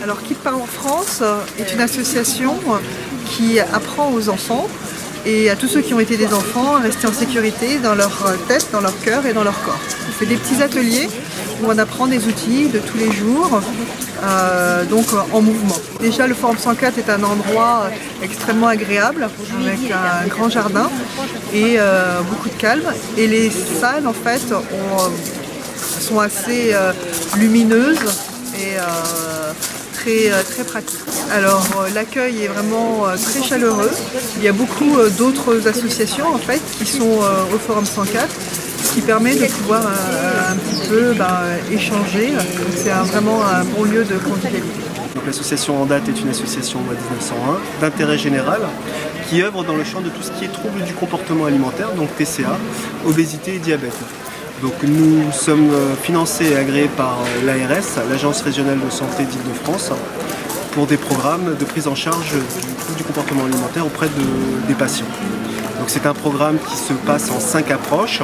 Alors Keep Power France est une association qui apprend aux enfants et à tous ceux qui ont été des enfants à rester en sécurité dans leur tête, dans leur cœur et dans leur corps. On fait des petits ateliers où on apprend des outils de tous les jours, donc en mouvement. Déjà le Forum 104 est un endroit extrêmement agréable avec un grand jardin et beaucoup de calme. Et les salles en fait sont assez lumineuses et très pratique. Alors l'accueil est vraiment très chaleureux. Il y a beaucoup d'autres associations en fait qui sont au Forum 104, ce qui permet de pouvoir un petit peu échanger. C'est vraiment un bon lieu de convivialité. L'association En Date est une association loi 1901 d'intérêt général qui œuvre dans le champ de tout ce qui est troubles du comportement alimentaire, donc TCA, obésité et diabète. Donc nous sommes financés et agréés par l'ARS, l'Agence régionale de santé d'Île-de-France, pour des programmes de prise en charge du comportement alimentaire auprès des patients. Donc c'est un programme qui se passe en 5 approches,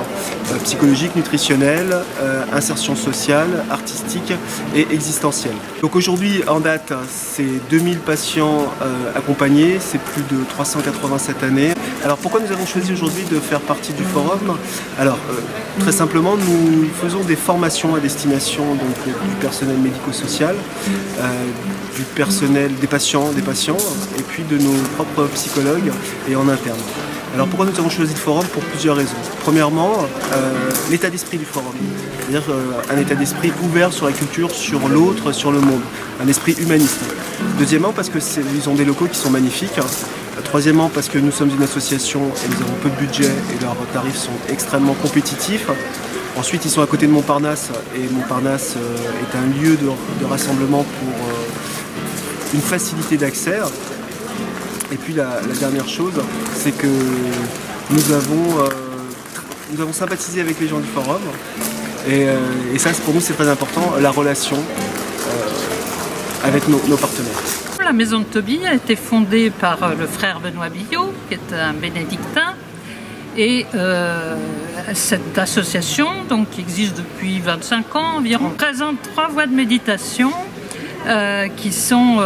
psychologique, nutritionnelle, insertion sociale, artistique et existentielle. Donc aujourd'hui, en date, c'est 2000 patients accompagnés, c'est plus de 380 cette année. Alors pourquoi nous avons choisi aujourd'hui de faire partie du forum? Alors très simplement, nous faisons des formations à destination donc, du personnel médico-social, du personnel des patients et puis de nos propres psychologues et en interne. Alors pourquoi nous avons choisi le forum? Pour plusieurs raisons. Premièrement, l'état d'esprit du forum, c'est-à-dire un état d'esprit ouvert sur la culture, sur l'autre, sur le monde, un esprit humaniste. Deuxièmement, parce qu'ils ont des locaux qui sont magnifiques. Troisièmement, parce que nous sommes une association et nous avons peu de budget et leurs tarifs sont extrêmement compétitifs. Ensuite, ils sont à côté de Montparnasse et Montparnasse est un lieu de rassemblement pour une facilité d'accès. Et puis la dernière chose, c'est que nous avons sympathisé avec les gens du forum et ça pour nous c'est très important, la relation avec nos partenaires. La maison de Tobie a été fondée par le frère Benoît Billot, qui est un bénédictin. Et cette association, donc, qui existe depuis 25 ans environ, présente 3 voies de méditation qui sont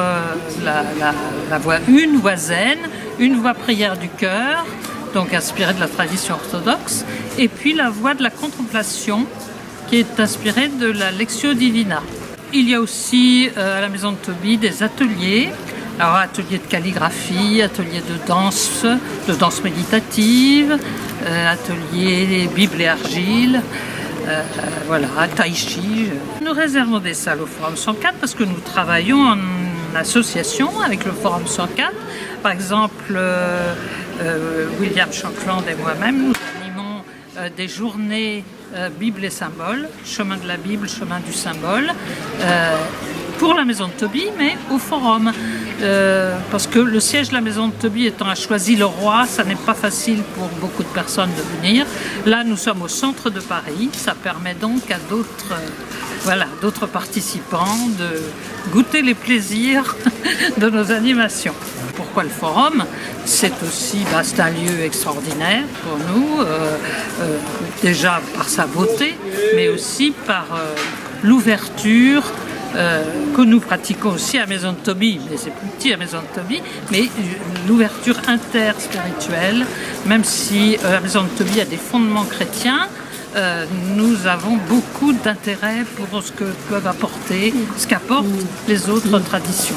la voie 1, voie zen, une voie prière du cœur, donc inspirée de la tradition orthodoxe, et puis la voie de la contemplation, qui est inspirée de la Lectio Divina. Il y a aussi à la maison de Tobie des ateliers, alors ateliers de calligraphie, ateliers de danse méditative, ateliers Bible et argile, voilà, tai chi. Nous réservons des salles au Forum 104 parce que nous travaillons en association avec le Forum 104. Par exemple, William Shankland et moi-même, nous animons des journées Bible et symbole, chemin de la Bible, chemin du symbole, pour la maison de Tobie, mais au forum. Parce que le siège de la maison de Tobie étant à Choisy-le-Roi, ça n'est pas facile pour beaucoup de personnes de venir. Là, nous sommes au centre de Paris, ça permet donc à d'autres participants de goûter les plaisirs de nos animations. Pourquoi le forum? C'est aussi c'est un lieu extraordinaire pour nous, déjà par sa beauté, mais aussi par l'ouverture que nous pratiquons aussi à Maison de Tobie, mais c'est plus petit à Maison de Tobie, mais l'ouverture interspirituelle, même si la Maison de Tobie a des fondements chrétiens, nous avons beaucoup d'intérêt pour ce que peuvent apporter, ce qu'apportent les autres traditions.